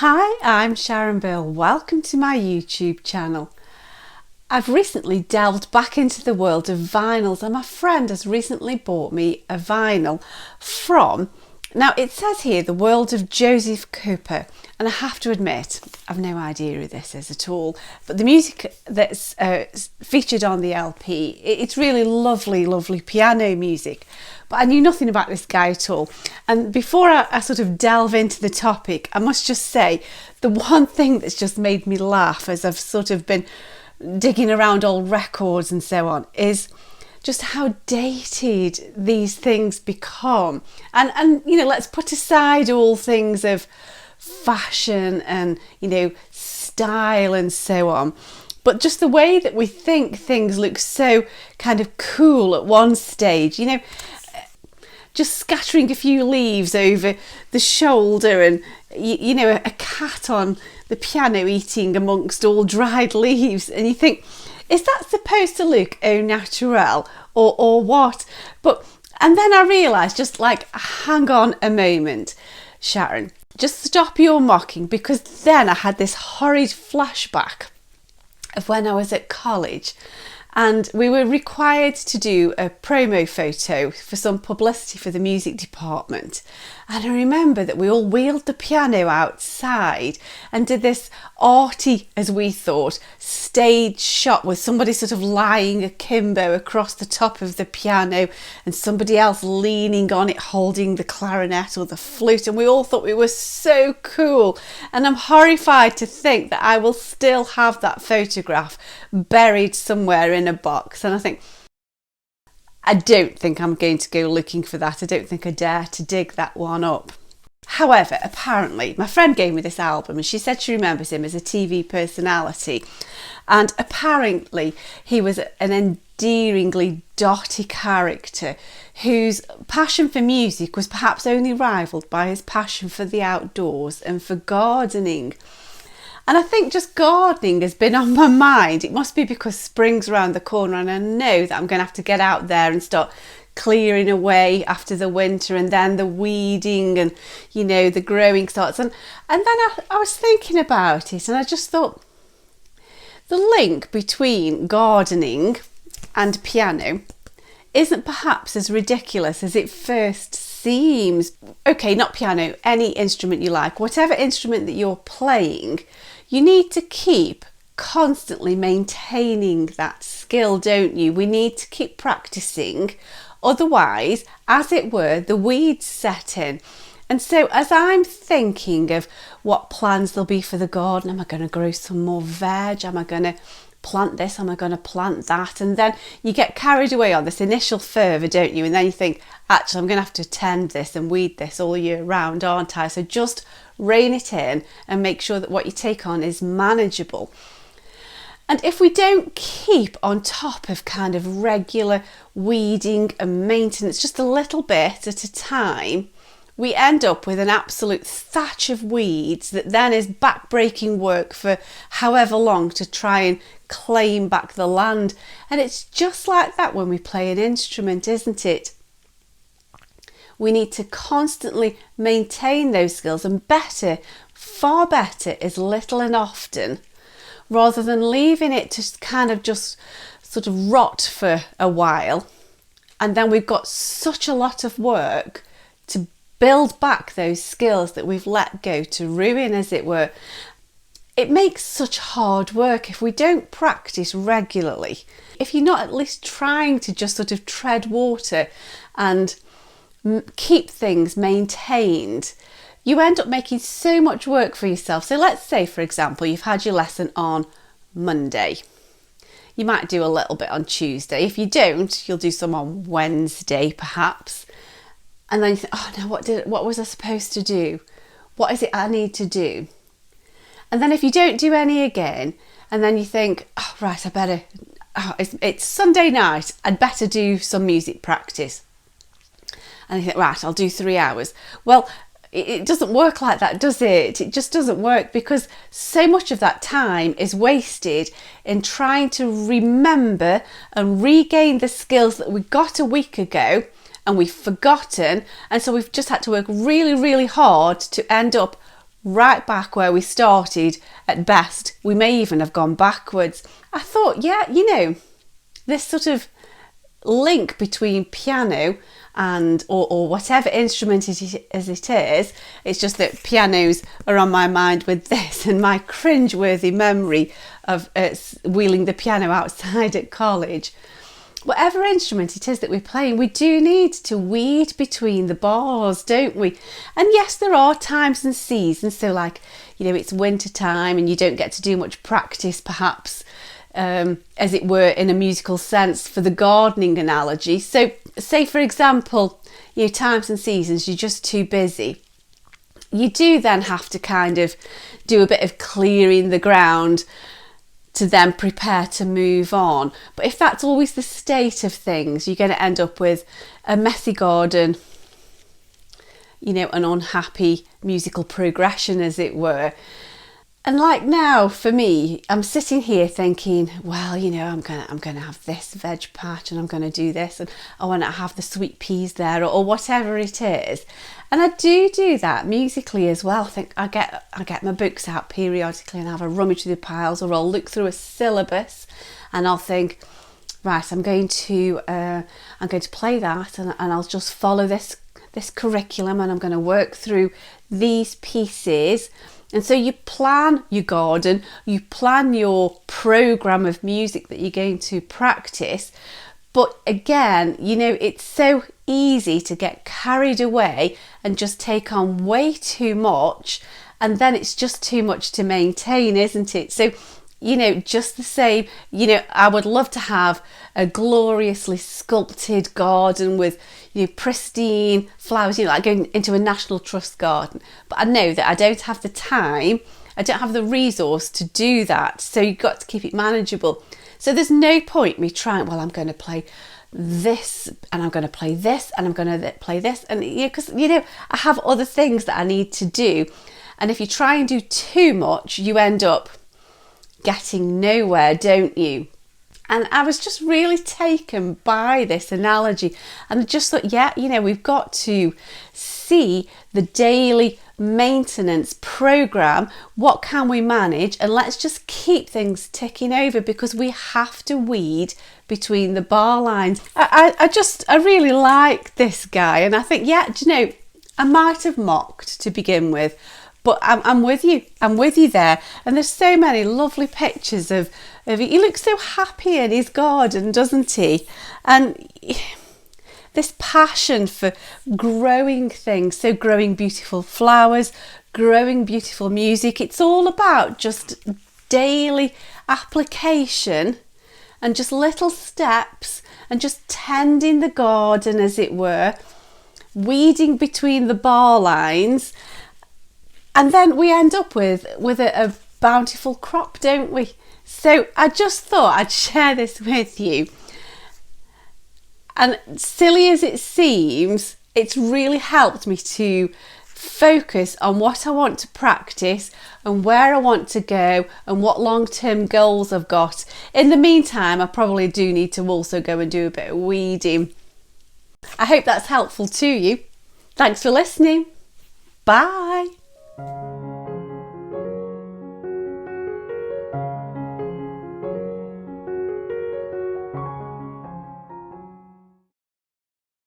Hi, I'm Sharon. Welcome to my YouTube channel. I've recently delved back into the world of vinyls and my friend has recently bought me a vinyl from, now it says here, the world of Joseph Cooper, and I have to admit, I've no idea who this is at all, but the music that's featured on the LP, it's really lovely piano music. But I knew nothing about this guy at all. And before I sort of delve into the topic, I must just say the one thing that's just made me laugh as I've sort of been digging around old records and so on is just how dated these things become. And you know, let's put aside all things of fashion and, you know, style and so on. But just the way that we think things look so kind of cool at one stage, you know, just scattering a few leaves over the shoulder and, you know, a cat on the piano eating amongst all dried leaves. And you think, is that supposed to look au naturel or what? And then I realised, just like, hang on a moment, Sharon, just stop your mocking, because then I had this horrid flashback of when I was at college. And we were required to do a promo photo for some publicity for the music department. And I remember that we all wheeled the piano outside and did this arty, as we thought, stage shot with somebody sort of lying akimbo across the top of the piano and somebody else leaning on it holding the clarinet or the flute. And we all thought we were so cool. And I'm horrified to think that I will still have that photograph buried somewhere in a box. And I think, I don't think I'm going to go looking for that. I don't think I dare to dig that one up. However, apparently, my friend gave me this album and she said she remembers him as a TV personality. And apparently he was an endearingly dotty character whose passion for music was perhaps only rivalled by his passion for the outdoors and for gardening. And I think just gardening has been on my mind. It must be because spring's around the corner and I know that I'm going to have to get out there and start clearing away after the winter, and then the weeding and, you know, the growing starts. And then I was thinking about it and I just thought the link between gardening and piano isn't perhaps as ridiculous as it first seems. Okay, not piano, any instrument you like, whatever instrument that you're playing, you need to keep constantly maintaining that skill, don't you? We need to keep practicing. Otherwise, as it were, the weeds set in. And so as I'm thinking of what plans there'll be for the garden, am I going to grow some more veg? Am I going to plant this? Am I going to plant that? And then you get carried away on this initial fervour, don't you? And then you think, actually, I'm going to have to tend this and weed this all year round, aren't I? So just rein it in and make sure that what you take on is manageable. And if we don't keep on top of kind of regular weeding and maintenance, just a little bit at a time, we end up with an absolute thatch of weeds that then is back-breaking work for however long to try and claim back the land. And it's just like that when we play an instrument, isn't it? We need to constantly maintain those skills, and better, far better, is little and often, rather than leaving it to kind of just sort of rot for a while. And then we've got such a lot of work to build back those skills that we've let go to ruin, as it were. It makes such hard work if we don't practice regularly. If you're not at least trying to just sort of tread water and keep things maintained, you end up making so much work for yourself. So let's say, for example, you've had your lesson on Monday. You might do a little bit on Tuesday. If you don't, you'll do some on Wednesday perhaps. And then you think, oh no, what was I supposed to do? What is it I need to do? And then if you don't do any again, and then you think, oh right, it's Sunday night, I'd better do some music practice. And you think, right, I'll do 3 hours. Well, it doesn't work like that, does it? It just doesn't work, because so much of that time is wasted in trying to remember and regain the skills that we got a week ago and we've forgotten. And so we've just had to work really, really hard to end up right back where we started. At best, we may even have gone backwards. I thought, yeah, you know, this sort of link between piano and or whatever instrument it is, it's just that pianos are on my mind with this, and my cringe-worthy memory of wheeling the piano outside at college. Whatever instrument it is that we're playing, we do need to weed between the bars, don't we? And yes, there are times and seasons, so like, you know, it's winter time and you don't get to do much practice perhaps, as it were, in a musical sense, for the gardening analogy. So say for example, you know, times and seasons, you're just too busy. You do then have to kind of do a bit of clearing the ground to then prepare to move on. But if that's always the state of things, you're going to end up with a messy garden, you know, an unhappy musical progression, as it were. And like now, for me, I'm sitting here thinking, well, you know, I'm gonna have this veg patch, and I'm gonna do this, and I want to have the sweet peas there, or whatever it is. And I do that musically as well. I think I get my books out periodically and have a rummage through the piles, or I'll look through a syllabus and I'll think, right, I'm going to play that, and I'll just follow this curriculum, and I'm going to work through these pieces. And so you plan your garden, you plan your program of music that you're going to practice. But again, you know, it's so easy to get carried away and just take on way too much, and then it's just too much to maintain, isn't it? So, you know, just the same, you know, I would love to have a gloriously sculpted garden with, you know, pristine flowers, you know, like going into a National Trust garden. But I know that I don't have the time, I don't have the resource to do that. So you've got to keep it manageable. So there's no point me trying, well, I'm going to play this, and I'm going to play this, and I'm going to play this. And, you know, because, you know, I have other things that I need to do. And if you try and do too much, you end up getting nowhere, don't you? And I was just really taken by this analogy, and I just thought, yeah, you know, we've got to see the daily maintenance program. What can we manage? And let's just keep things ticking over, because we have to weed between the bar lines. I really like this guy, and I think, yeah, do you know, I might have mocked to begin with, but I'm with you. I'm with you there. And there's so many lovely pictures of he looks so happy in his garden, doesn't he? And this passion for growing things, so growing beautiful flowers, growing beautiful music. It's all about just daily application and just little steps and just tending the garden, as it were, weeding between the bar lines. And then we end up with a bountiful crop, don't we? So I just thought I'd share this with you. And silly as it seems, it's really helped me to focus on what I want to practice and where I want to go and what long-term goals I've got. In the meantime, I probably do need to also go and do a bit of weeding. I hope that's helpful to you. Thanks for listening. Bye.